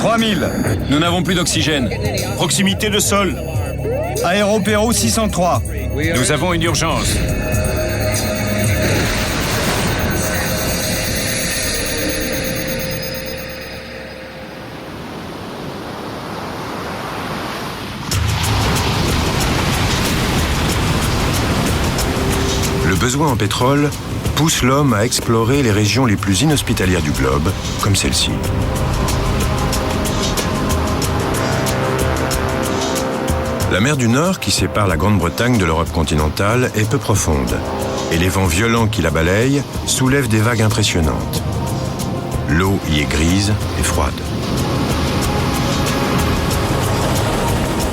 3000. Nous n'avons plus d'oxygène. Proximité de sol. Aéropéro 603. Nous avons une urgence. Le besoin en pétrole pousse l'homme à explorer les régions les plus inhospitalières du globe, comme celle-ci. La mer du Nord, qui sépare la Grande-Bretagne de l'Europe continentale, est peu profonde, et les vents violents qui la balayent soulèvent des vagues impressionnantes. L'eau y est grise et froide.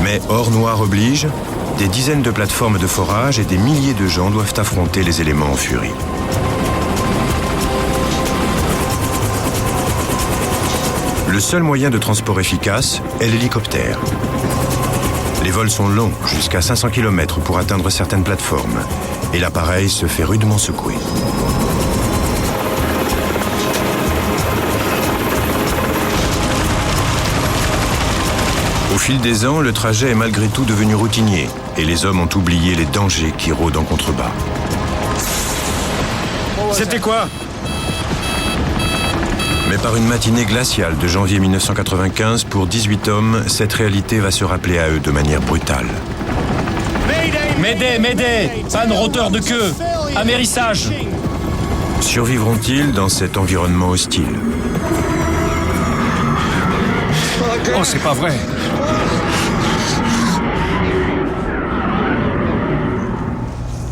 Mais or noir oblige, des dizaines de plateformes de forage et des milliers de gens doivent affronter les éléments en furie. Le seul moyen de transport efficace est l'hélicoptère. Les vols sont longs, jusqu'à 500 km pour atteindre certaines plateformes, et l'appareil se fait rudement secouer. Au fil des ans, le trajet est malgré tout devenu routinier, et les hommes ont oublié les dangers qui rôdent en contrebas. C'était quoi? Mais par une matinée glaciale de janvier 1995, pour 18 hommes, cette réalité va se rappeler à eux de manière brutale. Mayday, Mayday! Panne roteur de queue! Amérissage! Survivront-ils dans cet environnement hostile? Oh, c'est pas vrai!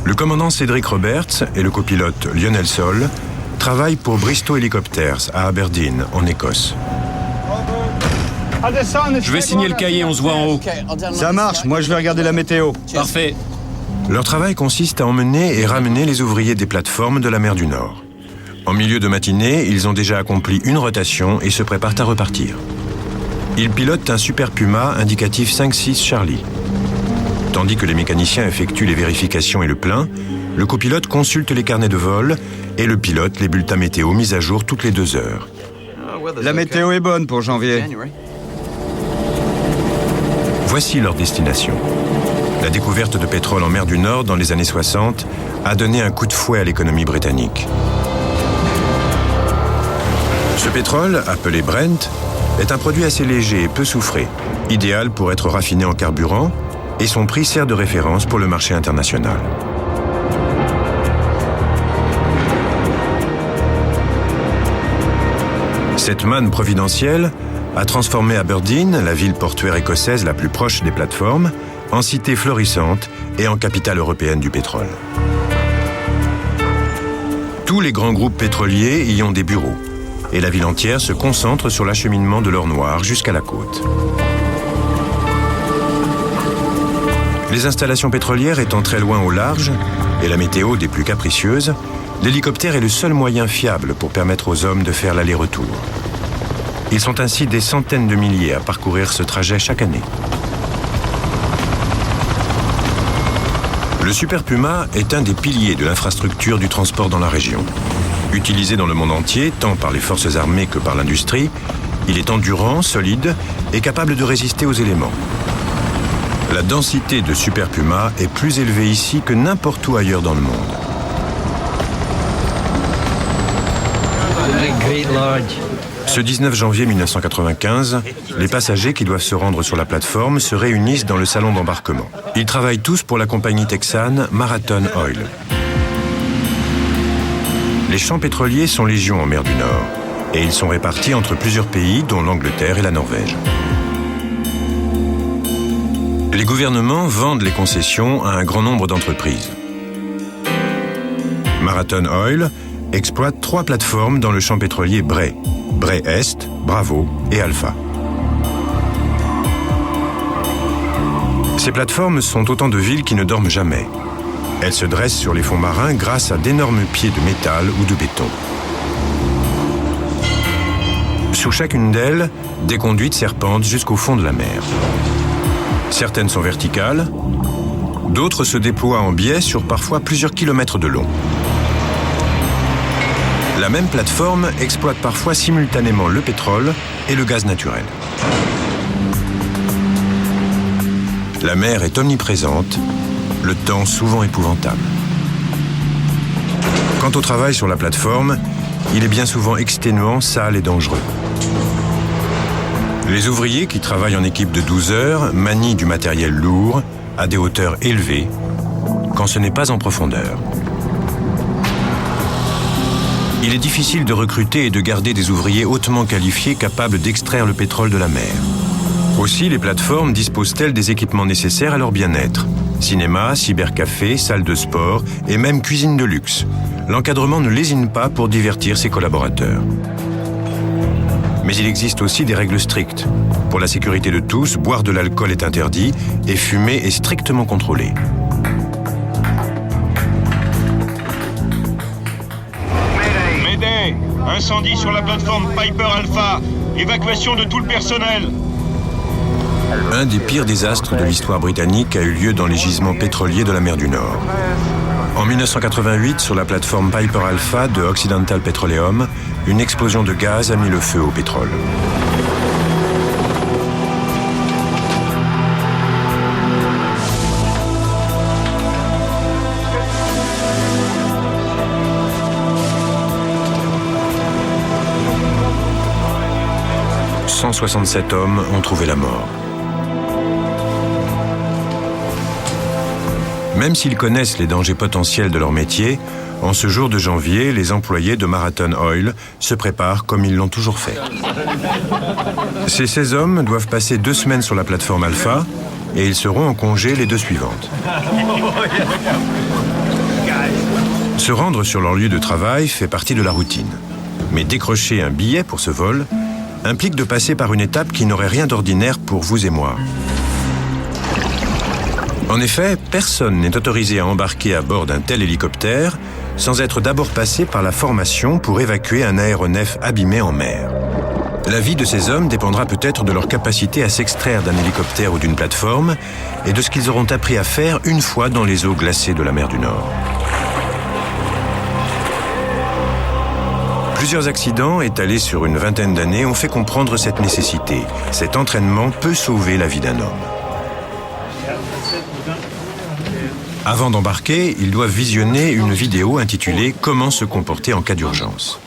Le commandant Cédric Roberts et le copilote Lionel Sol travaillent pour Bristow Helicopters à Aberdeen, en Écosse. Je vais signer le cahier, on se voit en haut. Ça marche, moi je vais regarder la météo. Parfait. Leur travail consiste à emmener et ramener les ouvriers des plateformes de la mer du Nord. En milieu de matinée, ils ont déjà accompli une rotation et se préparent à repartir. Ils pilotent un Super Puma indicatif 5-6 Charlie. Tandis que les mécaniciens effectuent les vérifications et le plein, le copilote consulte les carnets de vol et le pilote les bulletins météo mis à jour toutes les 2 heures. La météo est bonne pour janvier. Voici leur destination. La découverte de pétrole en mer du Nord dans les années 60 a donné un coup de fouet à l'économie britannique. Ce pétrole, appelé Brent, est un produit assez léger et peu soufré, idéal pour être raffiné en carburant, et son prix sert de référence pour le marché international. Cette manne providentielle a transformé Aberdeen, la ville portuaire écossaise la plus proche des plateformes, en cité florissante et en capitale européenne du pétrole. Tous les grands groupes pétroliers y ont des bureaux, et la ville entière se concentre sur l'acheminement de l'or noir jusqu'à la côte. Les installations pétrolières étant très loin au large, et la météo des plus capricieuses, l'hélicoptère est le seul moyen fiable pour permettre aux hommes de faire l'aller-retour. Ils sont ainsi des centaines de milliers à parcourir ce trajet chaque année. Le Super Puma est un des piliers de l'infrastructure du transport dans la région. Utilisé dans le monde entier, tant par les forces armées que par l'industrie, il est endurant, solide et capable de résister aux éléments. La densité de Super Puma est plus élevée ici que n'importe où ailleurs dans le monde. Ce 19 janvier 1995, les passagers qui doivent se rendre sur la plateforme se réunissent dans le salon d'embarquement. Ils travaillent tous pour la compagnie texane Marathon Oil. Les champs pétroliers sont légion en mer du Nord et ils sont répartis entre plusieurs pays dont l'Angleterre et la Norvège. Les gouvernements vendent les concessions à un grand nombre d'entreprises. Marathon Oil exploite 3 plateformes dans le champ pétrolier Bray. Bray Est, Bravo et Alpha. Ces plateformes sont autant de villes qui ne dorment jamais. Elles se dressent sur les fonds marins grâce à d'énormes pieds de métal ou de béton. Sous chacune d'elles, des conduites serpentent jusqu'au fond de la mer. Certaines sont verticales, d'autres se déploient en biais sur parfois plusieurs kilomètres de long. La même plateforme exploite parfois simultanément le pétrole et le gaz naturel. La mer est omniprésente, le temps souvent épouvantable. Quant au travail sur la plateforme, il est bien souvent exténuant, sale et dangereux. Les ouvriers qui travaillent en équipe de 12 heures manient du matériel lourd à des hauteurs élevées, quand ce n'est pas en profondeur. Il est difficile de recruter et de garder des ouvriers hautement qualifiés capables d'extraire le pétrole de la mer. Aussi, les plateformes disposent-elles des équipements nécessaires à leur bien-être. Cinéma, cybercafé, salle de sport et même cuisine de luxe. L'encadrement ne lésine pas pour divertir ses collaborateurs. Mais il existe aussi des règles strictes. Pour la sécurité de tous, boire de l'alcool est interdit et fumer est strictement contrôlé. Mayday! Incendie sur la plateforme Piper Alpha. Évacuation de tout le personnel. Un des pires désastres de l'histoire britannique a eu lieu dans les gisements pétroliers de la mer du Nord. En 1988, sur la plateforme Piper Alpha de Occidental Petroleum, une explosion de gaz a mis le feu au pétrole. « 167 hommes ont trouvé la mort. Même s'ils connaissent les dangers potentiels de leur métier, en ce jour de janvier, les employés de Marathon Oil se préparent comme ils l'ont toujours fait. Ces 16 hommes doivent passer 2 semaines sur la plateforme Alpha et ils seront en congé les 2 suivantes. Se rendre sur leur lieu de travail fait partie de la routine. Mais décrocher un billet pour ce vol implique de passer par une étape qui n'aurait rien d'ordinaire pour vous et moi. En effet, personne n'est autorisé à embarquer à bord d'un tel hélicoptère sans être d'abord passé par la formation pour évacuer un aéronef abîmé en mer. La vie de ces hommes dépendra peut-être de leur capacité à s'extraire d'un hélicoptère ou d'une plateforme et de ce qu'ils auront appris à faire une fois dans les eaux glacées de la mer du Nord. Plusieurs accidents étalés sur une vingtaine d'années ont fait comprendre cette nécessité. Cet entraînement peut sauver la vie d'un homme. Avant d'embarquer, ils doivent visionner une vidéo intitulée « Comment se comporter en cas d'urgence ».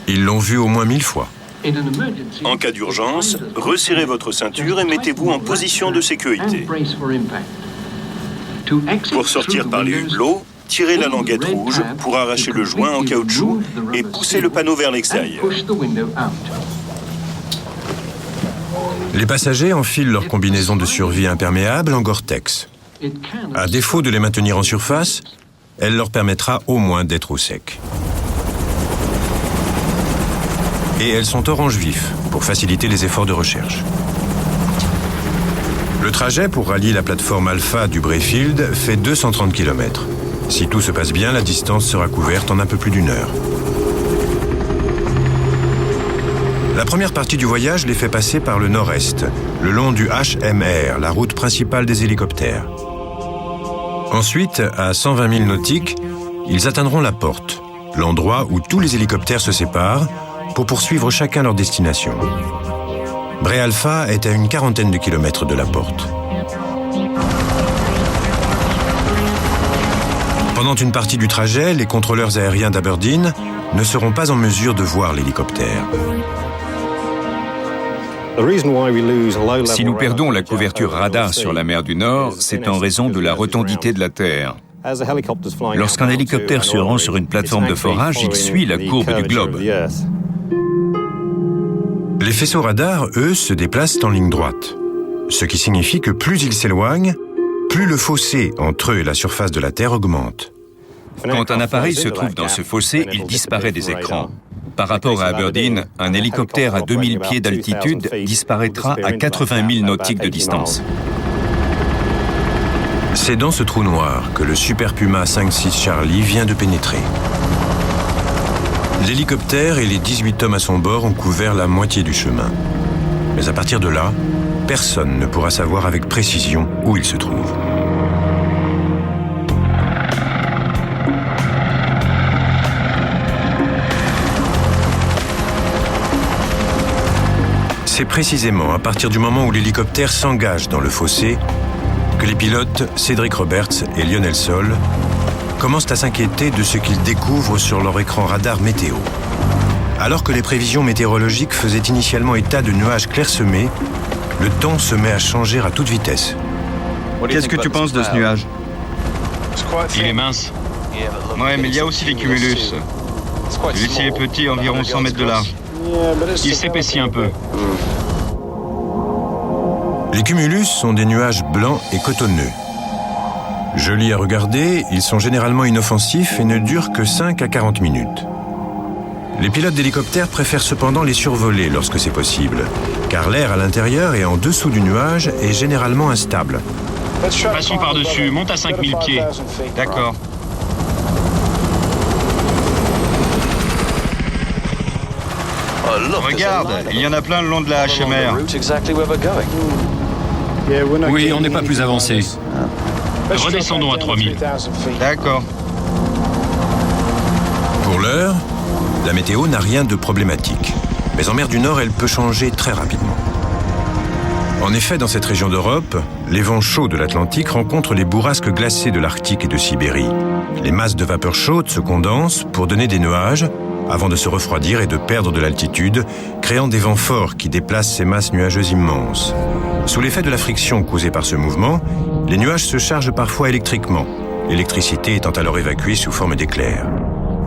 Ils l'ont vue au moins 1000 fois. En cas d'urgence, resserrez votre ceinture et mettez-vous en position de sécurité. Pour sortir par les hublots, tirez la languette rouge pour arracher le joint en caoutchouc et poussez le panneau vers l'extérieur. Les passagers enfilent leur combinaison de survie imperméable en Gore-Tex. À défaut de les maintenir en surface, elle leur permettra au moins d'être au sec. Et elles sont orange vif pour faciliter les efforts de recherche. Le trajet pour rallier la plateforme Alpha du Brayfield fait 230 km. Si tout se passe bien, la distance sera couverte en un peu plus d'1 heure. La première partie du voyage les fait passer par le nord-est, le long du HMR, la route principale des hélicoptères. Ensuite, à 120 000 nautiques, ils atteindront la porte, l'endroit où tous les hélicoptères se séparent pour poursuivre chacun leur destination. Bray Alpha est à une quarantaine de kilomètres de la porte. Pendant une partie du trajet, les contrôleurs aériens d'Aberdeen ne seront pas en mesure de voir l'hélicoptère. Si nous perdons la couverture radar sur la mer du Nord, c'est en raison de la rotondité de la Terre. Lorsqu'un hélicoptère se rend sur une plateforme de forage, il suit la courbe du globe. Les faisceaux radars, eux, se déplacent en ligne droite. Ce qui signifie que plus ils s'éloignent, plus le fossé entre eux et la surface de la Terre augmente. Quand un appareil se trouve dans ce fossé, il disparaît des écrans. Par rapport à Aberdeen, un hélicoptère à 2000 pieds d'altitude disparaîtra à 80 000 nautiques de distance. C'est dans ce trou noir que le Super Puma 5-6 Charlie vient de pénétrer. L'hélicoptère et les 18 hommes à son bord ont couvert la moitié du chemin. Mais à partir de là, personne ne pourra savoir avec précision où il se trouve. c'est précisément à partir du moment où l'hélicoptère s'engage dans le fossé que les pilotes Cédric Roberts et Lionel Sol commencent à s'inquiéter de ce qu'ils découvrent sur leur écran radar météo. Alors que les prévisions météorologiques faisaient initialement état de nuages clairsemés, le temps se met à changer à toute vitesse. Qu'est-ce que tu penses de ce nuage? Il est mince. Ouais, mais il y a aussi les cumulus. Celui-ci est petit, environ 100 mètres de large. Il s'épaissit un peu. Les cumulus sont des nuages blancs et cotonneux. Jolis à regarder, ils sont généralement inoffensifs et ne durent que 5 à 40 minutes. Les pilotes d'hélicoptères préfèrent cependant les survoler lorsque c'est possible, car l'air à l'intérieur et en dessous du nuage est généralement instable. Passons par-dessus, monte à 5000 pieds. D'accord. Regarde, il y en a plein le long de la HMR. Oui, on n'est pas plus avancé. Redescendons à 3000. D'accord. Pour l'heure, la météo n'a rien de problématique. Mais en mer du Nord, elle peut changer très rapidement. En effet, dans cette région d'Europe, les vents chauds de l'Atlantique rencontrent les bourrasques glacées de l'Arctique et de Sibérie. Les masses de vapeur chaude se condensent pour donner des nuages, avant de se refroidir et de perdre de l'altitude, créant des vents forts qui déplacent ces masses nuageuses immenses. Sous l'effet de la friction causée par ce mouvement, les nuages se chargent parfois électriquement, l'électricité étant alors évacuée sous forme d'éclairs.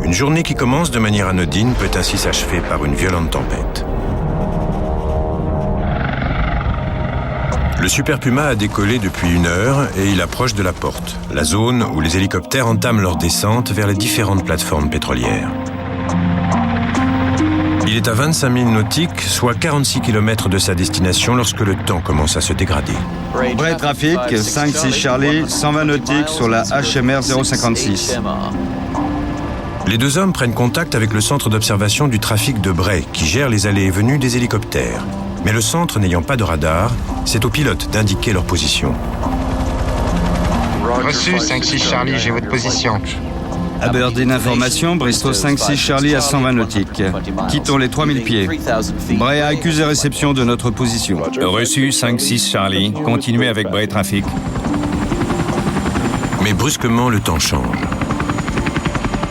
Une journée qui commence de manière anodine peut ainsi s'achever par une violente tempête. Le Super Puma a décollé depuis 1 heure et il approche de la porte, la zone où les hélicoptères entament leur descente vers les différentes plateformes pétrolières. Il est à 25 000 nautiques, soit 46 km de sa destination lorsque le temps commence à se dégrader. Bray Traffic, 5-6 Charlie, 120 nautiques sur la HMR 056. Les deux hommes prennent contact avec le centre d'observation du trafic de Bray, qui gère les allées et venues des hélicoptères. Mais le centre n'ayant pas de radar, c'est aux pilotes d'indiquer leur position. Reçu, 5-6 Charlie, j'ai votre position. Aberdeen Information, Bristol 5-6 Charlie à 120 nautiques. Quittons les 3000 pieds. Bray a accusé réception de notre position. Reçu, 5-6 Charlie. Continuez avec Bray Traffic. Mais brusquement, le temps change.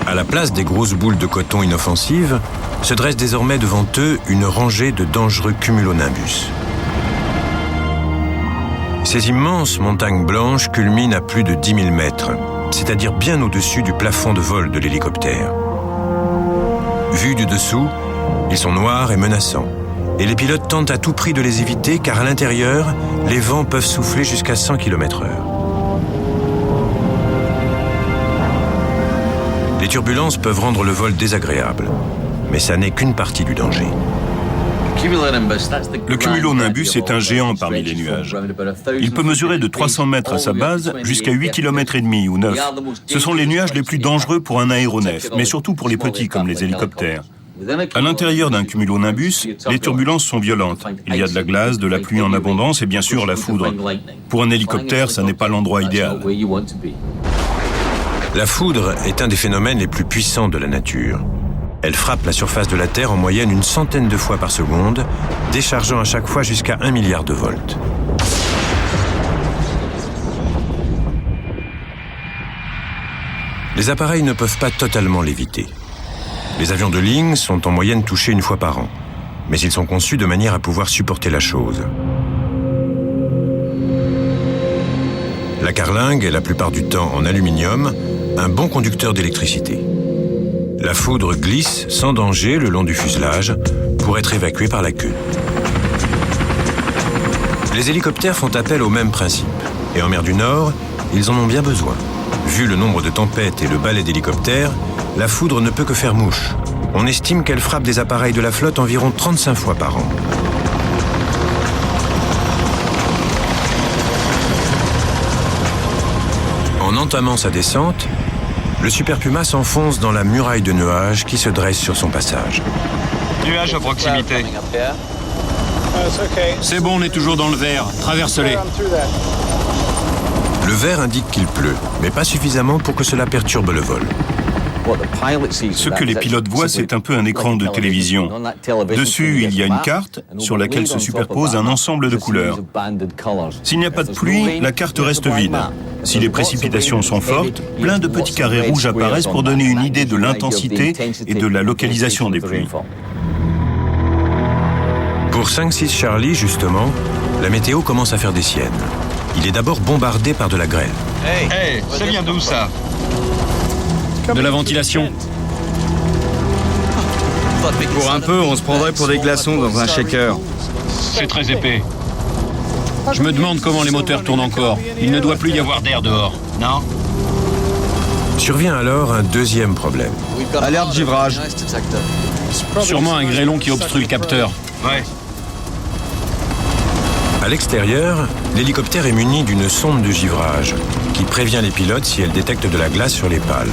À la place des grosses boules de coton inoffensives, se dresse désormais devant eux une rangée de dangereux cumulonimbus. Ces immenses montagnes blanches culminent à plus de 10 000 mètres, c'est-à-dire bien au-dessus du plafond de vol de l'hélicoptère. Vus du dessous, ils sont noirs et menaçants, et les pilotes tentent à tout prix de les éviter car à l'intérieur, les vents peuvent souffler jusqu'à 100 km/h. Les turbulences peuvent rendre le vol désagréable, mais ça n'est qu'une partie du danger. Le cumulonimbus est un géant parmi les nuages. Il peut mesurer de 300 mètres à sa base jusqu'à 8,5 km ou 9. Ce sont les nuages les plus dangereux pour un aéronef, mais surtout pour les petits comme les hélicoptères. À l'intérieur d'un cumulonimbus, les turbulences sont violentes. Il y a de la glace, de la pluie en abondance et bien sûr la foudre. Pour un hélicoptère, ça n'est pas l'endroit idéal. La foudre est un des phénomènes les plus puissants de la nature. Elle frappe la surface de la Terre en moyenne une centaine de fois par seconde, déchargeant à chaque fois jusqu'à 1 milliard de volts. Les appareils ne peuvent pas totalement l'éviter. Les avions de ligne sont en moyenne touchés 1 fois par an, mais ils sont conçus de manière à pouvoir supporter la chose. La carlingue est la plupart du temps en aluminium, un bon conducteur d'électricité. La foudre glisse sans danger le long du fuselage pour être évacuée par la queue. Les hélicoptères font appel au même principe. Et en mer du Nord, ils en ont bien besoin. Vu le nombre de tempêtes et le balai d'hélicoptères, la foudre ne peut que faire mouche. On estime qu'elle frappe des appareils de la flotte environ 35 fois par an. En entamant sa descente, le Super Puma s'enfonce dans la muraille de nuages qui se dresse sur son passage. Nuages à proximité. C'est bon, on est toujours dans le vert. Traverse-les. Le vert indique qu'il pleut, mais pas suffisamment pour que cela perturbe le vol. Ce que les pilotes voient, c'est un peu un écran de télévision. Dessus, il y a une carte sur laquelle se superpose un ensemble de couleurs. S'il n'y a pas de pluie, la carte reste vide. Si les précipitations sont fortes, plein de petits carrés rouges apparaissent pour donner une idée de l'intensité et de la localisation des pluies. Pour 5-6 Charlie, justement, la météo commence à faire des siennes. Il est d'abord bombardé par de la grêle. Hey, ça vient d'où ça? De la ventilation. Pour un peu, on se prendrait pour des glaçons dans un shaker. C'est très épais. Je me demande comment les moteurs tournent encore. Il ne doit plus y avoir d'air dehors. Non? Survient alors un deuxième problème. Alerte givrage. Sûrement un grêlon qui obstrue le capteur. Ouais. À l'extérieur, l'hélicoptère est muni d'une sonde de givrage qui prévient les pilotes si elle détecte de la glace sur les pales.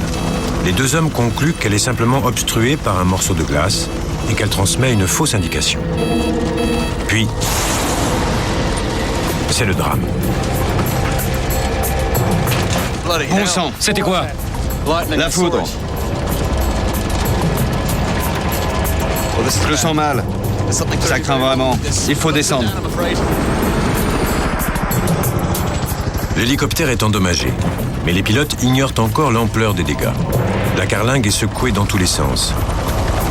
Les deux hommes concluent qu'elle est simplement obstruée par un morceau de glace et qu'elle transmet une fausse indication. Puis, c'est le drame. Bon sang, C'était quoi? la foudre. Je le sens mal. Ça craint vraiment. Il faut descendre. L'hélicoptère est endommagé, mais les pilotes ignorent encore l'ampleur des dégâts. La carlingue est secouée dans tous les sens.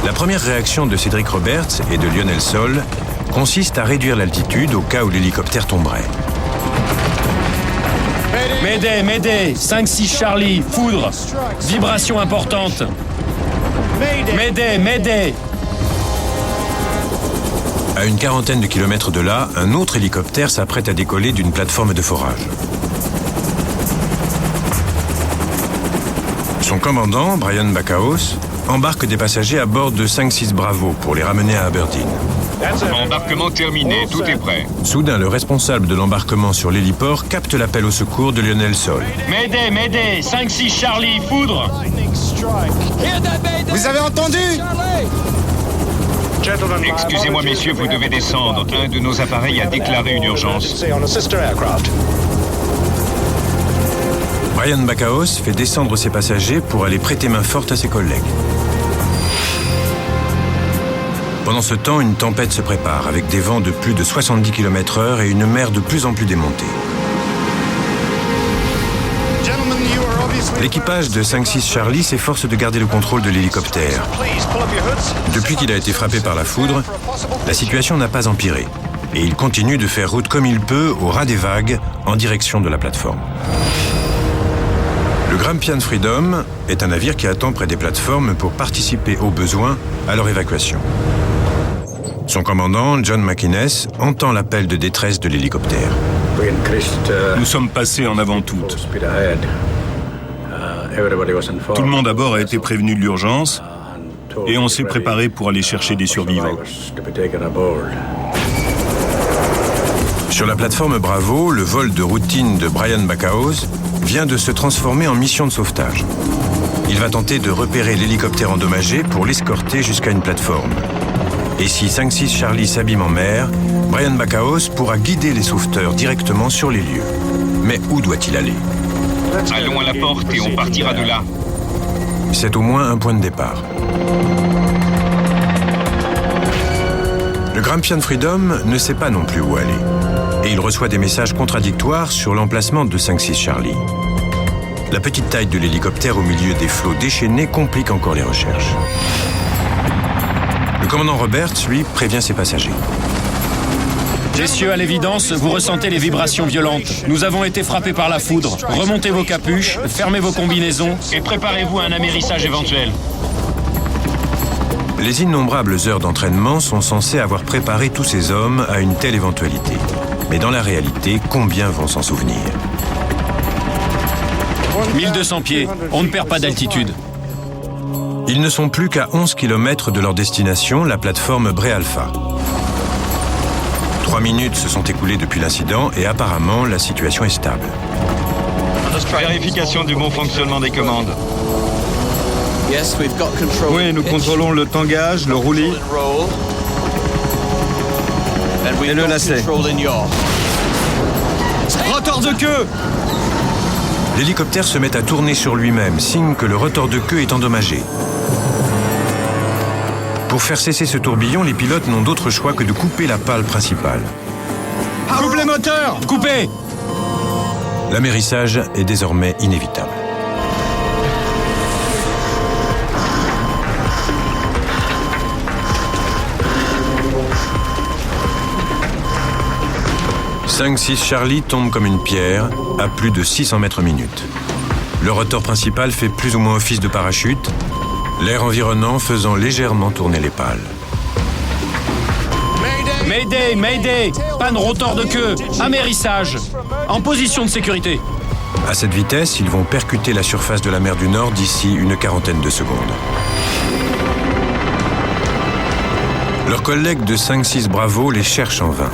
La première réaction de Cédric Roberts et de Lionel Sol consiste à réduire l'altitude au cas où l'hélicoptère tomberait. Mayday, Mayday, 5-6 Charlie, foudre, vibration importante. Mayday, Mayday. À une quarantaine de kilomètres de là, un autre hélicoptère s'apprête à décoller d'une plateforme de forage. Son commandant, Brian Backhaus, embarque des passagers à bord de 5-6 Bravo pour les ramener à Aberdeen. Embarquement terminé, tout est prêt. Soudain, le responsable de l'embarquement sur l'héliport capte l'appel au secours de Lionel Sol. Mayday, Mayday, 5-6 Charlie, foudre. Vous avez entendu? Excusez-moi, messieurs, vous devez descendre. Un de nos appareils a déclaré une urgence. Brian Backhaus fait descendre ses passagers pour aller prêter main forte à ses collègues. Pendant ce temps, une tempête se prépare avec des vents de plus de 70 km/h et une mer de plus en plus démontée. L'équipage de 5-6 Charlie s'efforce de garder le contrôle de l'hélicoptère. Depuis qu'il a été frappé par la foudre, la situation n'a pas empiré. Et il continue de faire route comme il peut au ras des vagues en direction de la plateforme. Le Grampian Freedom est un navire qui attend près des plateformes pour participer au besoin à leur évacuation. Son commandant, John McInnes, entend l'appel de détresse de l'hélicoptère. Nous sommes passés en avant toutes. Tout le monde à bord a été prévenu de l'urgence et on s'est préparé pour aller chercher des survivants. Sur la plateforme Bravo, le vol de routine de Brian Backhaus vient de se transformer en mission de sauvetage. Il va tenter de repérer l'hélicoptère endommagé pour l'escorter jusqu'à une plateforme. Et si 5-6 Charlie s'abîme en mer, Brian Backhaus pourra guider les sauveteurs directement sur les lieux. Mais où doit-il aller ? Allons à la porte et on partira de là. C'est au moins un point de départ. Le Grampian Freedom ne sait pas non plus où aller. Et il reçoit des messages contradictoires sur l'emplacement de 5-6 Charlie. La petite taille de l'hélicoptère au milieu des flots déchaînés complique encore les recherches. Le commandant Roberts, lui, prévient ses passagers. Messieurs, à l'évidence, vous ressentez les vibrations violentes. Nous avons été frappés par la foudre. Remontez vos capuches, fermez vos combinaisons et préparez-vous à un amérissage éventuel. Les innombrables heures d'entraînement sont censées avoir préparé tous ces hommes à une telle éventualité. Mais dans la réalité, combien vont s'en souvenir ? 1200 pieds, on ne perd pas d'altitude. Ils ne sont plus qu'à 11 km de leur destination, la plateforme Bray Alpha. 3 minutes se sont écoulées depuis l'incident et apparemment la situation est stable. Vérification du bon fonctionnement des commandes. Oui, nous contrôlons le tangage, le roulis et le lacet. Rotor de queue! L'hélicoptère se met à tourner sur lui-même, signe que le rotor de queue est endommagé. Pour faire cesser ce tourbillon, les pilotes n'ont d'autre choix que de couper la pale principale. Coupe les moteurs! Coupez! L'amérissage est désormais inévitable. « 5-6 Charlie tombe comme une pierre à plus de 600 mètres minute. Le rotor principal fait plus ou moins office de parachute, l'air environnant faisant légèrement tourner les pales. Mayday, Mayday! Panne rotor de queue, amérissage, en position de sécurité. À cette vitesse, ils vont percuter la surface de la mer du Nord d'ici une quarantaine de secondes. Leurs collègues de 5-6 Bravo les cherchent en vain.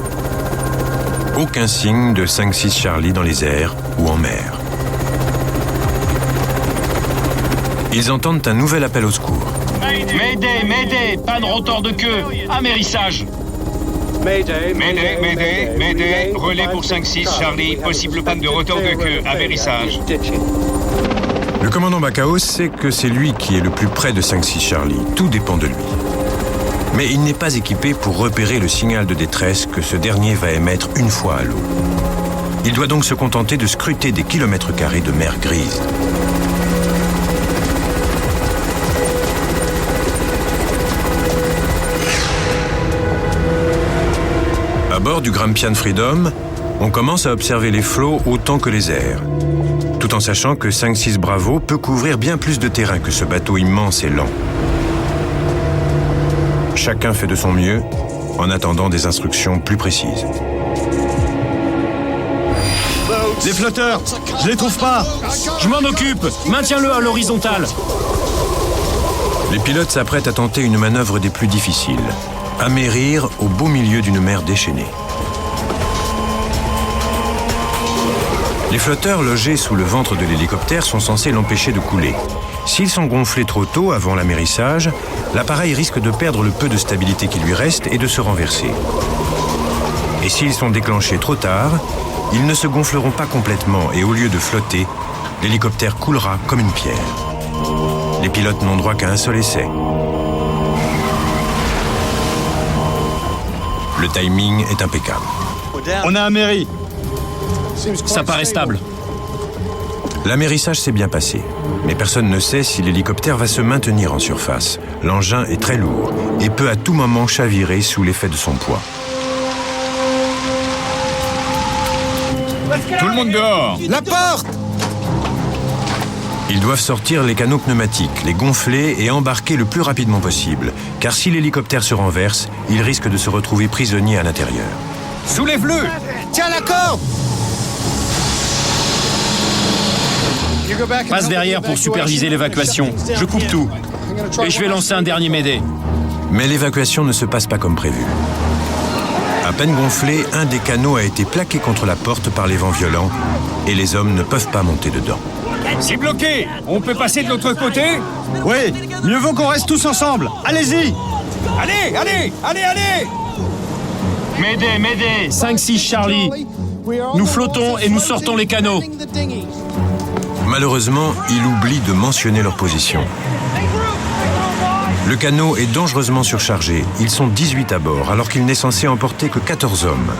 Aucun signe de 5-6 Charlie dans les airs ou en mer. Ils entendent un nouvel appel au secours. Mayday, Mayday! Panne rotor de queue, amérissage. Mayday, relais pour 5-6 Charlie, possible panne de rotor de queue, amérissage. Le commandant Bacaos sait que c'est lui qui est le plus près de 5-6 Charlie. Tout dépend de lui. Mais il n'est pas équipé pour repérer le signal de détresse que ce dernier va émettre une fois à l'eau. Il doit donc se contenter de scruter des kilomètres carrés de mer grise. À bord du Grampian Freedom, on commence à observer les flots autant que les airs, tout en sachant que 5-6 Bravo peut couvrir bien plus de terrain que ce bateau immense et lent. Chacun fait de son mieux en attendant des instructions plus précises. Les flotteurs, je les trouve pas. Je m'en occupe, maintiens-le à l'horizontale. Les pilotes s'apprêtent à tenter une manœuvre des plus difficiles. Amérir au beau milieu d'une mer déchaînée. Les flotteurs logés sous le ventre de l'hélicoptère sont censés l'empêcher de couler. S'ils sont gonflés trop tôt avant l'amérissage, l'appareil risque de perdre le peu de stabilité qui lui reste et de se renverser. Et s'ils sont déclenchés trop tard, ils ne se gonfleront pas complètement et au lieu de flotter, l'hélicoptère coulera comme une pierre. Les pilotes n'ont droit qu'à un seul essai. Le timing est impeccable. On a améri. Ça paraît stable. L'amérissage s'est bien passé, mais personne ne sait si l'hélicoptère va se maintenir en surface. L'engin est très lourd et peut à tout moment chavirer sous l'effet de son poids. Tout le monde dehors! La porte! Ils doivent sortir les canaux pneumatiques, les gonfler et embarquer le plus rapidement possible, car si l'hélicoptère se renverse, il risque de se retrouver prisonnier à l'intérieur. Soulève-le! Tiens la corde! Passe derrière pour superviser l'évacuation. Je coupe tout. Et je vais lancer un dernier Mayday. Mais l'évacuation ne se passe pas comme prévu. À peine gonflé, un des canaux a été plaqué contre la porte par les vents violents et les hommes ne peuvent pas monter dedans. C'est bloqué! On peut passer de l'autre côté? Oui, mieux vaut qu'on reste tous ensemble. Allez-y! Allez! Mayday! 5-6 Charlie. Nous flottons et nous sortons les canaux. Malheureusement, ils oublient de mentionner leur position. Le canot est dangereusement surchargé. Ils sont 18 à bord, alors qu'il n'est censé emporter que 14 hommes.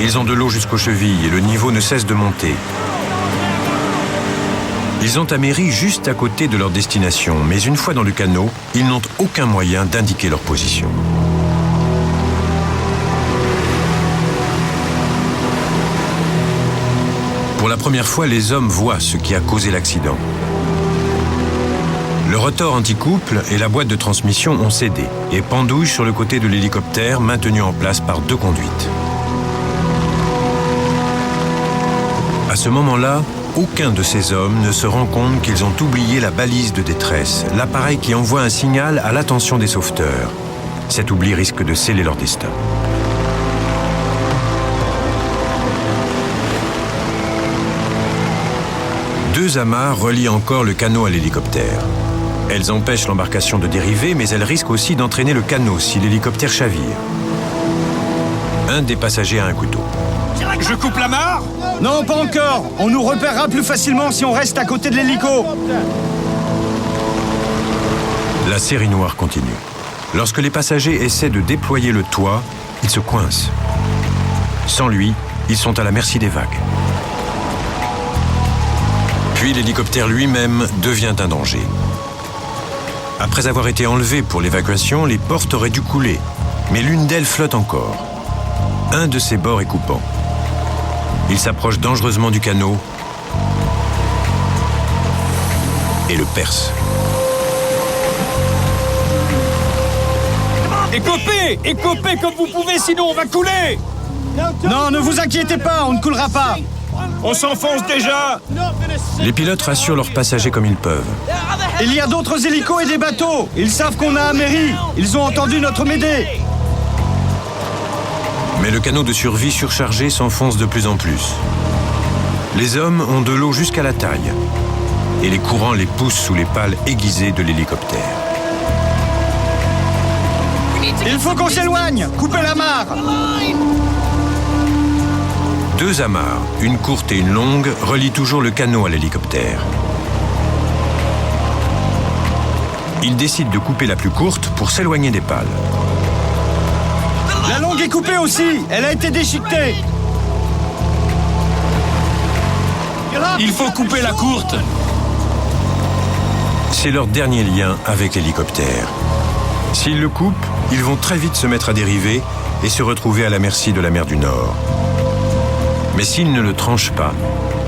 Ils ont de l'eau jusqu'aux chevilles et le niveau ne cesse de monter. Ils ont améri juste à côté de leur destination, mais une fois dans le canot, ils n'ont aucun moyen d'indiquer leur position. Pour la première fois, les hommes voient ce qui a causé l'accident. Le rotor anti-couple et la boîte de transmission ont cédé et pendouillent sur le côté de l'hélicoptère maintenu en place par deux conduites. À ce moment-là, aucun de ces hommes ne se rend compte qu'ils ont oublié la balise de détresse, l'appareil qui envoie un signal à l'attention des sauveteurs. Cet oubli risque de sceller leur destin. Deux amarres relient encore le canot à l'hélicoptère. Elles empêchent l'embarcation de dériver, mais elles risquent aussi d'entraîner le canot si l'hélicoptère chavire. Un des passagers a un couteau. Je coupe la mare? Non, pas encore. On nous repérera plus facilement si on reste à côté de l'hélico. La série noire continue. Lorsque les passagers essaient de déployer le toit, ils se coincent. Sans lui, ils sont à la merci des vagues. Puis l'hélicoptère lui-même devient un danger. Après avoir été enlevé pour l'évacuation, les portes auraient dû couler, mais l'une d'elles flotte encore. Un de ses bords est coupant. Il s'approche dangereusement du canot et le perce. Écopez comme vous pouvez, sinon on va couler! Non, ne vous inquiétez pas, on ne coulera pas. On s'enfonce déjà! Les pilotes rassurent leurs passagers comme ils peuvent. Il y a d'autres hélicos et des bateaux. Ils savent qu'on a améri. Ils ont entendu notre médée. Mais le canot de survie surchargé s'enfonce de plus en plus. Les hommes ont de l'eau jusqu'à la taille et les courants les poussent sous les pales aiguisées de l'hélicoptère. Il faut qu'on s'éloigne. Coupez la mare. Deux amarres, une courte et une longue, relient toujours le canot à l'hélicoptère. Ils décident de couper la plus courte pour s'éloigner des pales. La longue est coupée aussi. Elle a été déchiquetée. Il faut couper la courte! C'est leur dernier lien avec l'hélicoptère. S'ils le coupent, ils vont très vite se mettre à dériver et se retrouver à la merci de la mer du Nord. Mais s'ils ne le tranchent pas,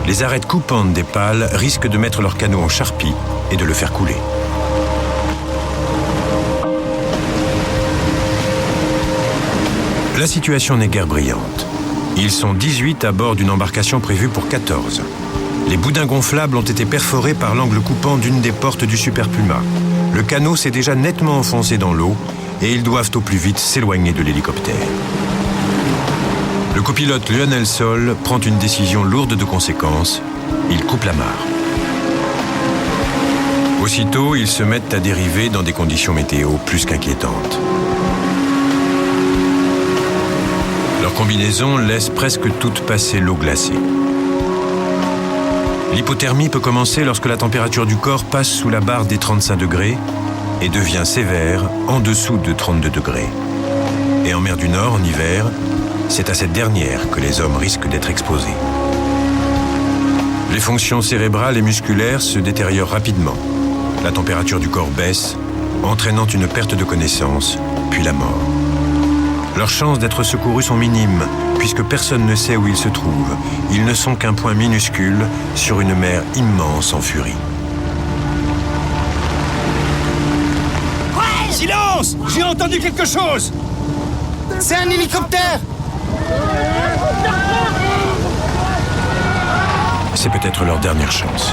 les arêtes coupantes des pales risquent de mettre leur canot en charpie et de le faire couler. La situation n'est guère brillante. Ils sont 18 à bord d'une embarcation prévue pour 14. Les boudins gonflables ont été perforés par l'angle coupant d'une des portes du Super Puma. Le canot s'est déjà nettement enfoncé dans l'eau et ils doivent au plus vite s'éloigner de l'hélicoptère. Le copilote Lionel Sol prend une décision lourde de conséquences. Il coupe la mare. Aussitôt, ils se mettent à dériver dans des conditions météo plus qu'inquiétantes. Leur combinaison laisse presque toute passer l'eau glacée. L'hypothermie peut commencer lorsque la température du corps passe sous la barre des 35 degrés et devient sévère en dessous de 32 degrés. Et en mer du Nord, en hiver, c'est à cette dernière que les hommes risquent d'être exposés. Les fonctions cérébrales et musculaires se détériorent rapidement. La température du corps baisse, entraînant une perte de connaissance, puis la mort. Leurs chances d'être secourus sont minimes, puisque personne ne sait où ils se trouvent. Ils ne sont qu'un point minuscule sur une mer immense en furie. Silence! J'ai entendu quelque chose! C'est un hélicoptère. C'est peut-être leur dernière chance.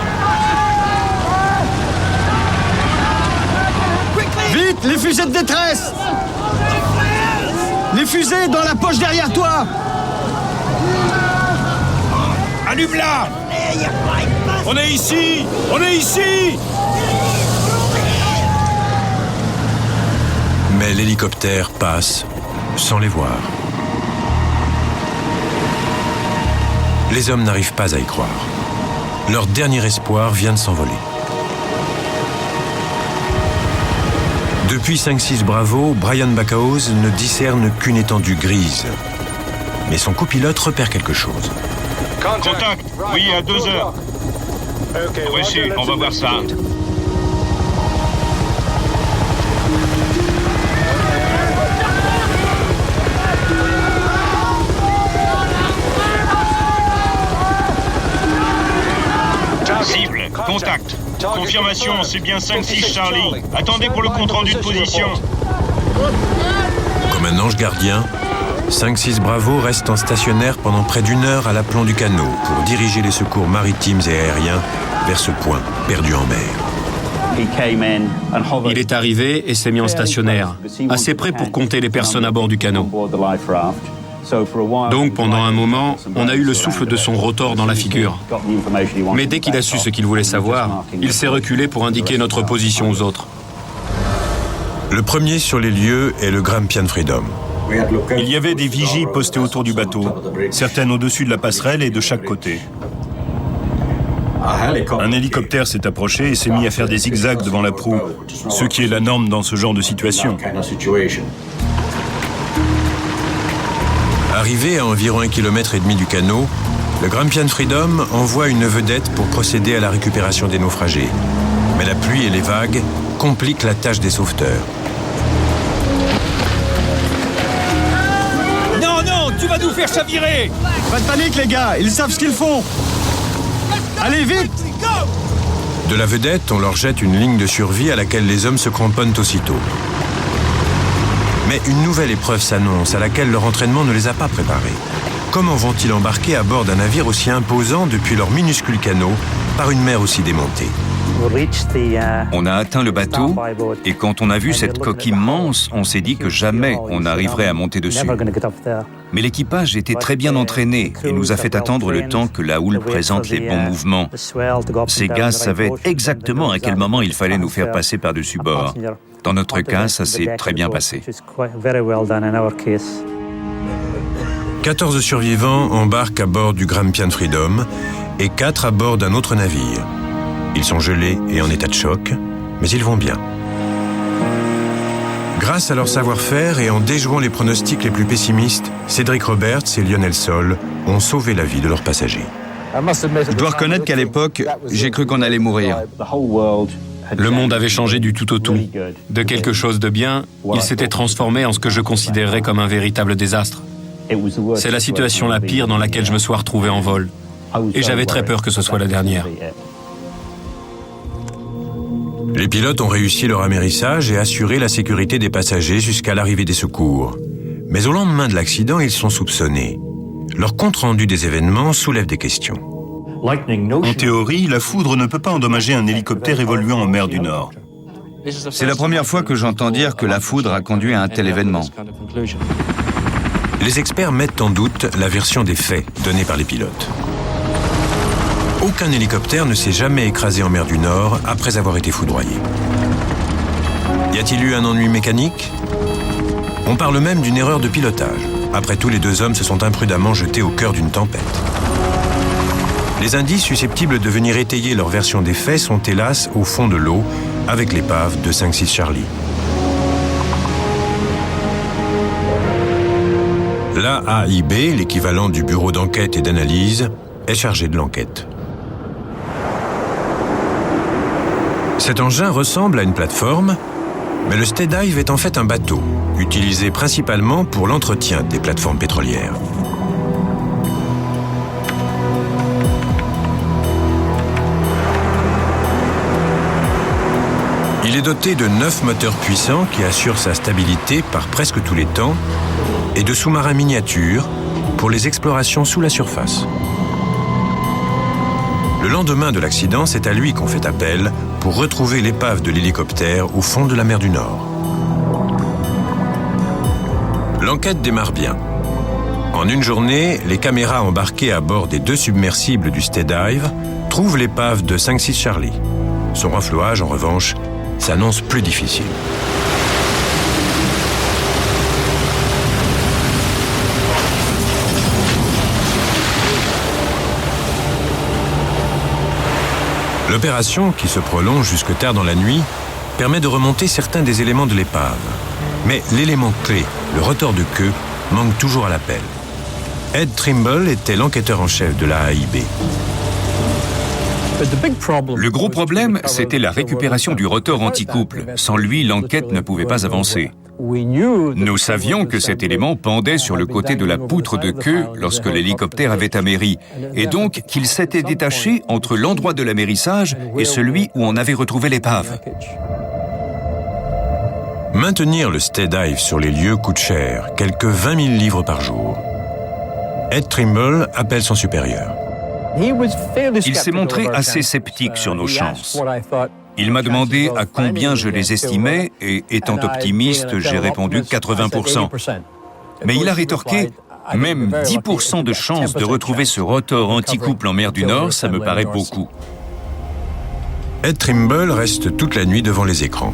Vite, les fusées de détresse. Les fusées dans la poche derrière toi. Allume-la! On est ici! On est ici! Mais l'hélicoptère passe sans les voir. Les hommes n'arrivent pas à y croire. Leur dernier espoir vient de s'envoler. Depuis 5-6 Bravo, Brian Backhouse ne discerne qu'une étendue grise. Mais son copilote repère quelque chose. Contact. Oui, à 2 heures. Reçu, on va voir ça. Cible, contact. Confirmation, c'est bien 5-6 Charlie. Attendez pour le compte-rendu de position. Comme un ange gardien, 5-6 Bravo reste en stationnaire pendant près d'1 heure à l'aplomb du canot pour diriger les secours maritimes et aériens vers ce point perdu en mer. Il est arrivé et s'est mis en stationnaire, assez près pour compter les personnes à bord du canot. Donc pendant un moment, on a eu le souffle de son rotor dans la figure. Mais dès qu'il a su ce qu'il voulait savoir, il s'est reculé pour indiquer notre position aux autres. Le premier sur les lieux est le Grampian Freedom. Il y avait des vigies postées autour du bateau, certaines au-dessus de la passerelle et de chaque côté. Un hélicoptère s'est approché et s'est mis à faire des zigzags devant la proue, ce qui est la norme dans ce genre de situation. Arrivé à environ 1,5 km du canot, le Grampian Freedom envoie une vedette pour procéder à la récupération des naufragés. Mais la pluie et les vagues compliquent la tâche des sauveteurs. Non, non, tu vas nous faire chavirer! Pas de panique les gars, ils savent ce qu'ils font. Allez vite! De la vedette, on leur jette une ligne de survie à laquelle les hommes se cramponnent aussitôt. Mais une nouvelle épreuve s'annonce à laquelle leur entraînement ne les a pas préparés. Comment vont-ils embarquer à bord d'un navire aussi imposant depuis leur minuscule canot par une mer aussi démontée? On a atteint le bateau et quand on a vu cette coque immense, on s'est dit que jamais on n'arriverait à monter dessus. Mais l'équipage était très bien entraîné et nous a fait attendre le temps que la houle présente les bons mouvements. Ces gars savaient exactement à quel moment il fallait nous faire passer par-dessus bord. Dans notre cas, ça s'est très bien passé. 14 survivants embarquent à bord du Grampian Freedom et 4 à bord d'un autre navire. Ils sont gelés et en état de choc, mais ils vont bien. Grâce à leur savoir-faire et en déjouant les pronostics les plus pessimistes, Cédric Roberts et Lionel Sol ont sauvé la vie de leurs passagers. Je dois reconnaître qu'à l'époque, j'ai cru qu'on allait mourir. Le monde avait changé du tout au tout. De quelque chose de bien, il s'était transformé en ce que je considérerais comme un véritable désastre. C'est la situation la pire dans laquelle je me suis retrouvé en vol. Et j'avais très peur que ce soit la dernière. Les pilotes ont réussi leur amérissage et assuré la sécurité des passagers jusqu'à l'arrivée des secours. Mais au lendemain de l'accident, ils sont soupçonnés. Leur compte-rendu des événements soulève des questions. En théorie, la foudre ne peut pas endommager un hélicoptère évoluant en mer du Nord. C'est la première fois que j'entends dire que la foudre a conduit à un tel événement. Les experts mettent en doute la version des faits donnée par les pilotes. Aucun hélicoptère ne s'est jamais écrasé en mer du Nord après avoir été foudroyé. Y a-t-il eu un ennui mécanique? On parle même d'une erreur de pilotage. Après tout, les deux hommes se sont imprudemment jetés au cœur d'une tempête. Les indices susceptibles de venir étayer leur version des faits sont hélas au fond de l'eau avec l'épave de 5-6 Charlie. L'AAIB, l'équivalent du bureau d'enquête et d'analyse, est chargé de l'enquête. Cet engin ressemble à une plateforme, mais le Steadive est en fait un bateau, utilisé principalement pour l'entretien des plateformes pétrolières. Il est doté de 9 moteurs puissants qui assurent sa stabilité par presque tous les temps et de sous-marins miniatures pour les explorations sous la surface. Le lendemain de l'accident, c'est à lui qu'on fait appel pour retrouver l'épave de l'hélicoptère au fond de la mer du Nord. L'enquête démarre bien. En une journée, les caméras embarquées à bord des 2 submersibles du Steadive trouvent l'épave de 5-6 Charlie. Son renflouage, en revanche, s'annonce plus difficile. L'opération, qui se prolonge jusque tard dans la nuit, permet de remonter certains des éléments de l'épave. Mais l'élément clé, le rotor de queue, manque toujours à l'appel. Ed Trimble était l'enquêteur en chef de l'AAIB. Le gros problème, c'était la récupération du rotor anti-couple. Sans lui, l'enquête ne pouvait pas avancer. Nous savions que cet élément pendait sur le côté de la poutre de queue lorsque l'hélicoptère avait améri, et donc qu'il s'était détaché entre l'endroit de l'amérissage et celui où on avait retrouvé l'épave. Maintenir le Steadive sur les lieux coûte cher, quelques 20 000 livres par jour. Ed Trimble appelle son supérieur. Il s'est montré assez sceptique sur nos chances. Il m'a demandé à combien je les estimais et, étant optimiste, j'ai répondu 80%. Mais il a rétorqué, même 10% de chance de retrouver ce rotor anti-couple en mer du Nord, ça me paraît beaucoup. Ed Trimble reste toute la nuit devant les écrans.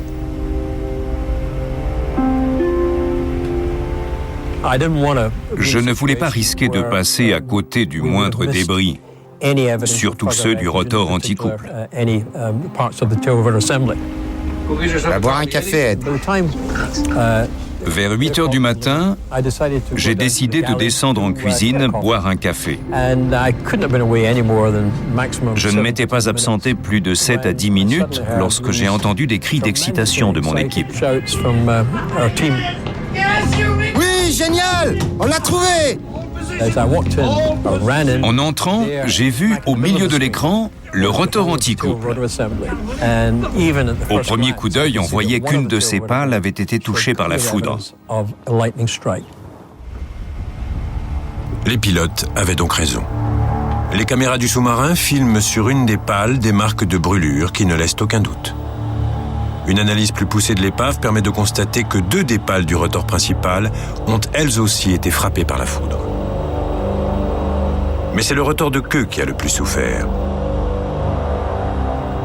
Je ne voulais pas risquer de passer à côté du moindre débris, surtout ceux du rotor anti-couple. Va boire un café, Ed. Vers 8 heures du matin, j'ai décidé de descendre en cuisine, boire un café. Je ne m'étais pas absenté plus de 7 à 10 minutes lorsque j'ai entendu des cris d'excitation de mon équipe. Oui, génial! On l'a trouvé! En entrant, j'ai vu au milieu de l'écran le rotor anti-couple. Au premier coup d'œil, on voyait qu'une de ces pales avait été touchée par la foudre. Les pilotes avaient donc raison. Les caméras du sous-marin filment sur une des pales des marques de brûlure qui ne laissent aucun doute. Une analyse plus poussée de l'épave permet de constater que 2 des pales du rotor principal ont elles aussi été frappées par la foudre. Mais c'est le rotor de queue qui a le plus souffert.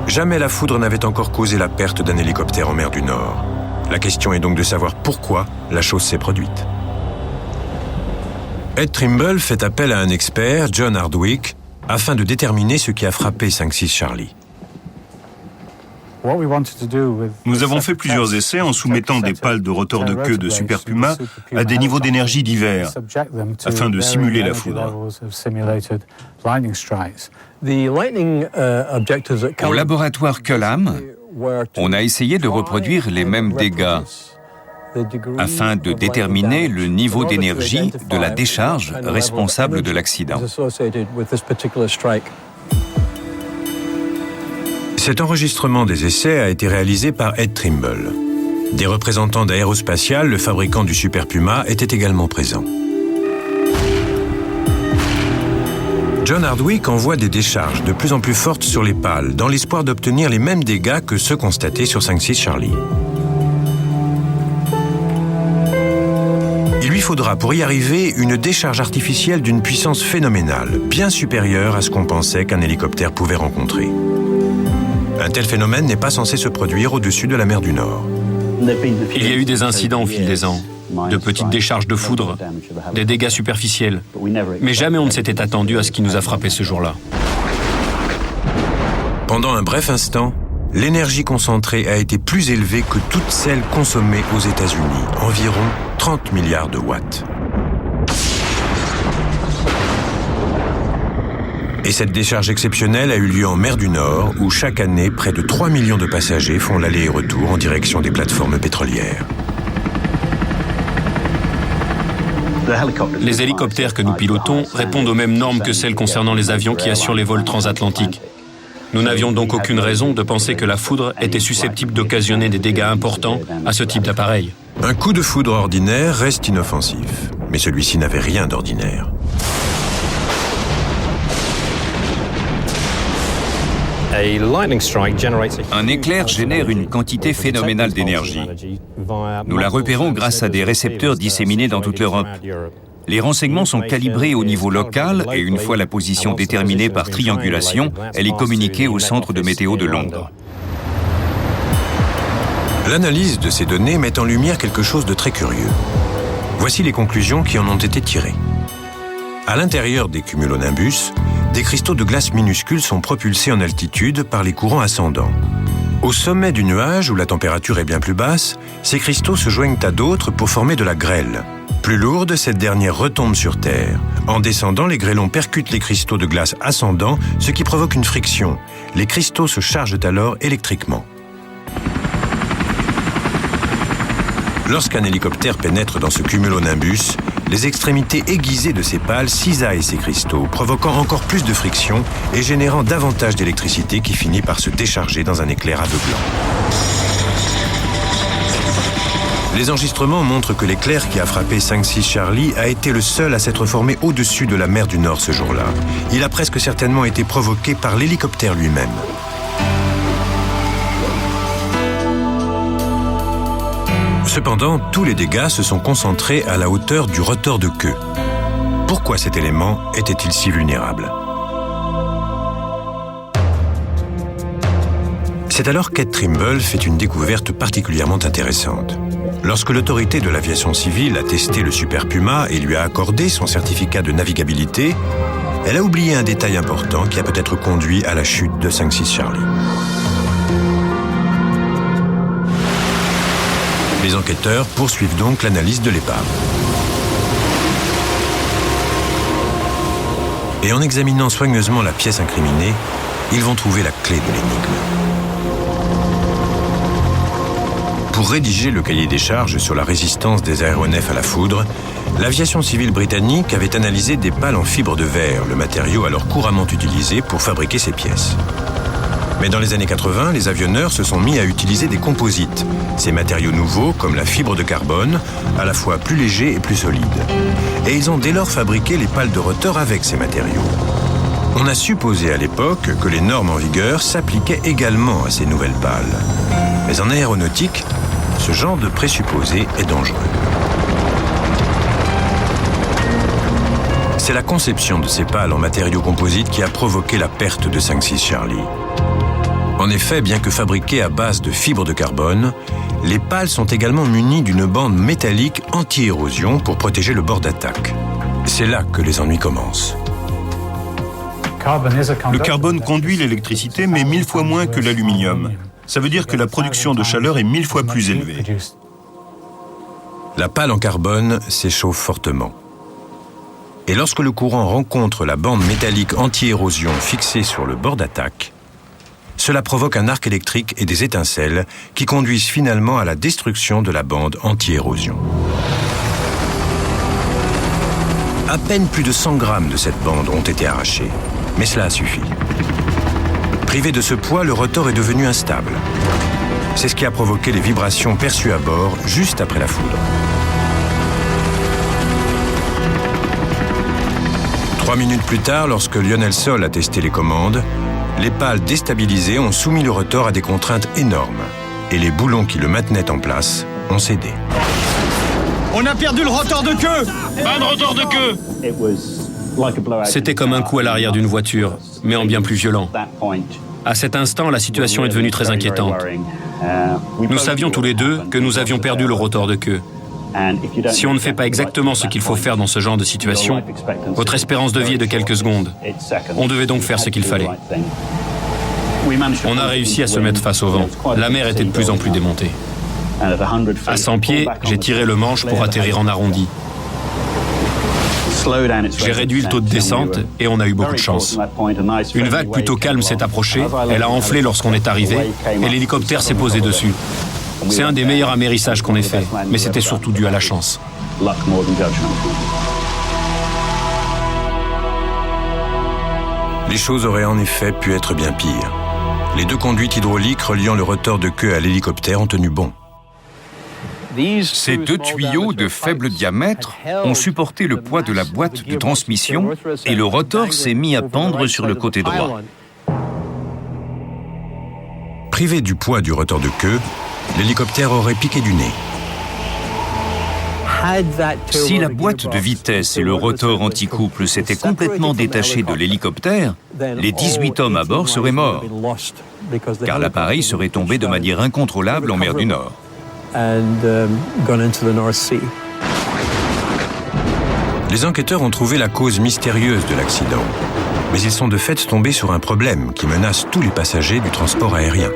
Jamais la foudre n'avait encore causé la perte d'un hélicoptère en mer du Nord. La question est donc de savoir pourquoi la chose s'est produite. Ed Trimble fait appel à un expert, John Hardwick, afin de déterminer ce qui a frappé 5-6 Charlie. Nous avons fait plusieurs essais en soumettant des pales de rotor de queue de Super Puma à des niveaux d'énergie divers, afin de simuler la foudre. Au laboratoire Culham, on a essayé de reproduire les mêmes dégâts afin de déterminer le niveau d'énergie de la décharge responsable de l'accident. Cet enregistrement des essais a été réalisé par Ed Trimble. Des représentants d'Aérospatiale, le fabricant du Super Puma, étaient également présents. John Hardwick envoie des décharges de plus en plus fortes sur les pales, dans l'espoir d'obtenir les mêmes dégâts que ceux constatés sur 5-6 Charlie. Il lui faudra pour y arriver une décharge artificielle d'une puissance phénoménale, bien supérieure à ce qu'on pensait qu'un hélicoptère pouvait rencontrer. Un tel phénomène n'est pas censé se produire au-dessus de la mer du Nord. Il y a eu des incidents au fil des ans, de petites décharges de foudre, des dégâts superficiels. Mais jamais on ne s'était attendu à ce qui nous a frappé ce jour-là. Pendant un bref instant, l'énergie concentrée a été plus élevée que toutes celles consommées aux États-Unis, environ 30 milliards de watts. Et cette décharge exceptionnelle a eu lieu en mer du Nord, où chaque année, près de 3 millions de passagers font l'aller et retour en direction des plateformes pétrolières. Les hélicoptères que nous pilotons répondent aux mêmes normes que celles concernant les avions qui assurent les vols transatlantiques. Nous n'avions donc aucune raison de penser que la foudre était susceptible d'occasionner des dégâts importants à ce type d'appareil. Un coup de foudre ordinaire reste inoffensif, mais celui-ci n'avait rien d'ordinaire. Un éclair génère une quantité phénoménale d'énergie. Nous la repérons grâce à des récepteurs disséminés dans toute l'Europe. Les renseignements sont calibrés au niveau local et une fois la position déterminée par triangulation, elle est communiquée au centre de météo de Londres. L'analyse de ces données met en lumière quelque chose de très curieux. Voici les conclusions qui en ont été tirées. À l'intérieur des cumulonimbus, des cristaux de glace minuscules sont propulsés en altitude par les courants ascendants. Au sommet du nuage, où la température est bien plus basse, ces cristaux se joignent à d'autres pour former de la grêle. Plus lourde, cette dernière retombe sur Terre. En descendant, les grêlons percutent les cristaux de glace ascendants, ce qui provoque une friction. Les cristaux se chargent alors électriquement. Lorsqu'un hélicoptère pénètre dans ce cumulonimbus, les extrémités aiguisées de ces pales cisaillent ces cristaux, provoquant encore plus de friction et générant davantage d'électricité qui finit par se décharger dans un éclair aveuglant. Les enregistrements montrent que l'éclair qui a frappé 5-6 Charlie a été le seul à s'être formé au-dessus de la mer du Nord ce jour-là. Il a presque certainement été provoqué par l'hélicoptère lui-même. Cependant, tous les dégâts se sont concentrés à la hauteur du rotor de queue. Pourquoi cet élément était-il si vulnérable ? C'est alors qu'Ed Trimble fait une découverte particulièrement intéressante. Lorsque l'autorité de l'aviation civile a testé le Super Puma et lui a accordé son certificat de navigabilité, elle a oublié un détail important qui a peut-être conduit à la chute de 5-6 Charlie. Les enquêteurs poursuivent donc l'analyse de l'épave. Et en examinant soigneusement la pièce incriminée, ils vont trouver la clé de l'énigme. Pour rédiger le cahier des charges sur la résistance des aéronefs à la foudre, l'aviation civile britannique avait analysé des pales en fibre de verre, le matériau alors couramment utilisé pour fabriquer ces pièces. Mais dans les années 80, les avionneurs se sont mis à utiliser des composites, ces matériaux nouveaux comme la fibre de carbone, à la fois plus légers et plus solides. Et ils ont dès lors fabriqué les pales de rotor avec ces matériaux. On a supposé à l'époque que les normes en vigueur s'appliquaient également à ces nouvelles pales. Mais en aéronautique, ce genre de présupposé est dangereux. C'est la conception de ces pales en matériaux composites qui a provoqué la perte de 5-6 Charlie. En effet, bien que fabriquées à base de fibres de carbone, les pales sont également munies d'une bande métallique anti-érosion pour protéger le bord d'attaque. C'est là que les ennuis commencent. Le carbone conduit l'électricité, mais 1000 fois moins que l'aluminium. Ça veut dire que la production de chaleur est 1000 fois plus élevée. La pale en carbone s'échauffe fortement. Et lorsque le courant rencontre la bande métallique anti-érosion fixée sur le bord d'attaque, cela provoque un arc électrique et des étincelles qui conduisent finalement à la destruction de la bande anti-érosion. À peine plus de 100 grammes de cette bande ont été arrachés, mais cela a suffi. Privé de ce poids, le rotor est devenu instable. C'est ce qui a provoqué les vibrations perçues à bord juste après la foudre. 3 minutes plus tard, lorsque Lionel Sol a testé les commandes, les pales déstabilisées ont soumis le rotor à des contraintes énormes et les boulons qui le maintenaient en place ont cédé. On a perdu le rotor de queue! Pas de rotor de queue! C'était comme un coup à l'arrière d'une voiture, mais en bien plus violent. À cet instant, la situation est devenue très inquiétante. Nous savions tous les deux que nous avions perdu le rotor de queue. Si on ne fait pas exactement ce qu'il faut faire dans ce genre de situation, votre espérance de vie est de quelques secondes. On devait donc faire ce qu'il fallait. On a réussi à se mettre face au vent. La mer était de plus en plus démontée. À 100 pieds, j'ai tiré le manche pour atterrir en arrondi. J'ai réduit le taux de descente et on a eu beaucoup de chance. Une vague plutôt calme s'est approchée, elle a enflé lorsqu'on est arrivé et l'hélicoptère s'est posé dessus. C'est un des meilleurs amérissages qu'on ait fait, mais c'était surtout dû à la chance. Les choses auraient en effet pu être bien pires. Les 2 conduites hydrauliques reliant le rotor de queue à l'hélicoptère ont tenu bon. Ces 2 tuyaux de faible diamètre ont supporté le poids de la boîte de transmission et le rotor s'est mis à pendre sur le côté droit. Privé du poids du rotor de queue, l'hélicoptère aurait piqué du nez. Si la boîte de vitesse et le rotor anti-couple s'étaient complètement détachés de l'hélicoptère, les 18 hommes à bord seraient morts, car l'appareil serait tombé de manière incontrôlable en mer du Nord. Les enquêteurs ont trouvé la cause mystérieuse de l'accident, mais ils sont de fait tombés sur un problème qui menace tous les passagers du transport aérien.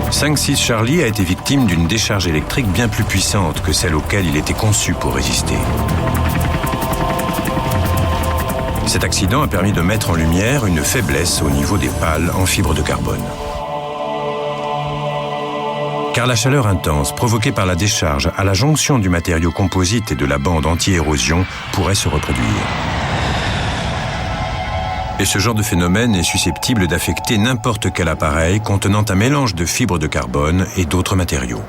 « 5-6 Charlie a été victime d'une décharge électrique bien plus puissante que celle auquel il était conçu pour résister. Cet accident a permis de mettre en lumière une faiblesse au niveau des pales en fibre de carbone. Car la chaleur intense provoquée par la décharge à la jonction du matériau composite et de la bande anti-érosion pourrait se reproduire. Et ce genre de phénomène est susceptible d'affecter n'importe quel appareil contenant un mélange de fibres de carbone et d'autres matériaux.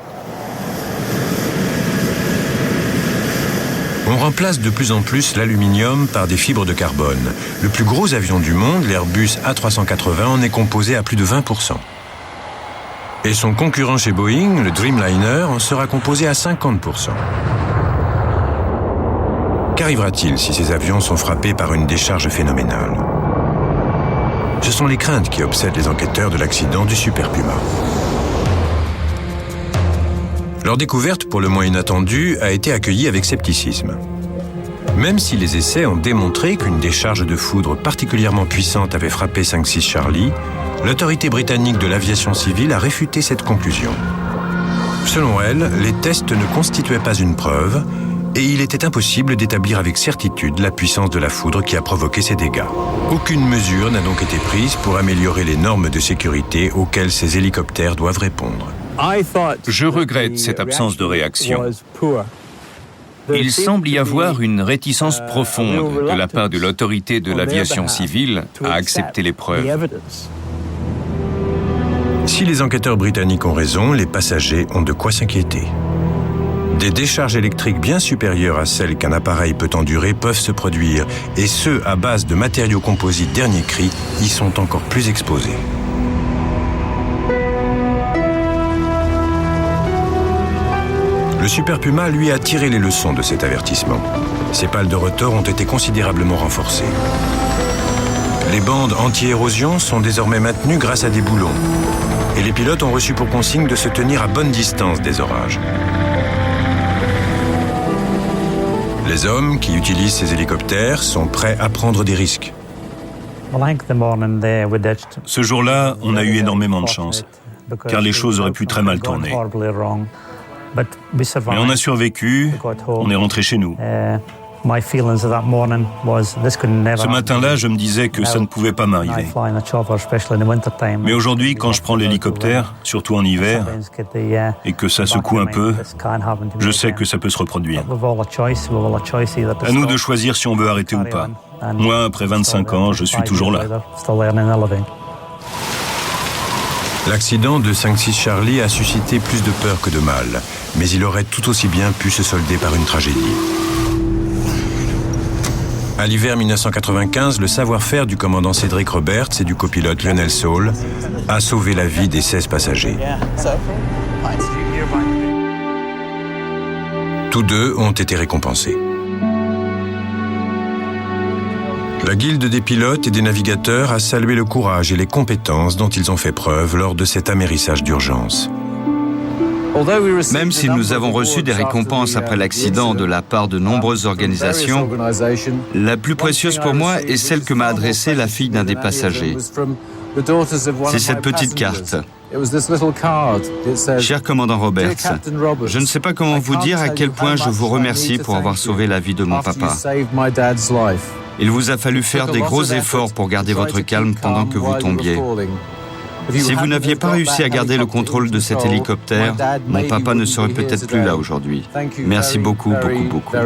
On remplace de plus en plus l'aluminium par des fibres de carbone. Le plus gros avion du monde, l'Airbus A380, en est composé à plus de 20%. Et son concurrent chez Boeing, le Dreamliner, en sera composé à 50%. Qu'arrivera-t-il si ces avions sont frappés par une décharge phénoménale? Ce sont les craintes qui obsèdent les enquêteurs de l'accident du Super Puma. Leur découverte, pour le moins inattendue, a été accueillie avec scepticisme. Même si les essais ont démontré qu'une décharge de foudre particulièrement puissante avait frappé 5-6 Charlie, l'autorité britannique de l'aviation civile a réfuté cette conclusion. Selon elle, les tests ne constituaient pas une preuve et il était impossible d'établir avec certitude la puissance de la foudre qui a provoqué ces dégâts. Aucune mesure n'a donc été prise pour améliorer les normes de sécurité auxquelles ces hélicoptères doivent répondre. Je regrette cette absence de réaction. Il semble y avoir une réticence profonde de la part de l'autorité de l'aviation civile à accepter les preuves. Si les enquêteurs britanniques ont raison, les passagers ont de quoi s'inquiéter. Des décharges électriques bien supérieures à celles qu'un appareil peut endurer peuvent se produire, et ceux à base de matériaux composites dernier cri y sont encore plus exposés. Le Super Puma, lui, a tiré les leçons de cet avertissement. Ses pales de rotor ont été considérablement renforcées. Les bandes anti-érosion sont désormais maintenues grâce à des boulons. Et les pilotes ont reçu pour consigne de se tenir à bonne distance des orages. Les hommes qui utilisent ces hélicoptères sont prêts à prendre des risques. Ce jour-là, on a eu énormément de chance, car les choses auraient pu très mal tourner. Mais on a survécu, on est rentré chez nous. Ce matin-là, je me disais que ça ne pouvait pas m'arriver. Mais aujourd'hui, quand je prends l'hélicoptère, surtout en hiver, et que ça secoue un peu, je sais que ça peut se reproduire. À nous de choisir si on veut arrêter ou pas. Moi, après 25 ans, je suis toujours là. L'accident de 5-6 Charlie a suscité plus de peur que de mal, mais il aurait tout aussi bien pu se solder par une tragédie. À l'hiver 1995, le savoir-faire du commandant Cedric Roberts et du copilote Lionel Saul a sauvé la vie des 16 passagers. Tous deux ont été récompensés. La Guilde des pilotes et des navigateurs a salué le courage et les compétences dont ils ont fait preuve lors de cet amérissage d'urgence. Même si nous avons reçu des récompenses après l'accident de la part de nombreuses organisations, la plus précieuse pour moi est celle que m'a adressée la fille d'un des passagers. C'est cette petite carte. Cher commandant Roberts, je ne sais pas comment vous dire à quel point je vous remercie pour avoir sauvé la vie de mon papa. Il vous a fallu faire des gros efforts pour garder votre calme pendant que vous tombiez. Si vous n'aviez pas réussi à garder le contrôle de cet hélicoptère, mon papa ne serait peut-être plus là aujourd'hui. Merci beaucoup, beaucoup, beaucoup.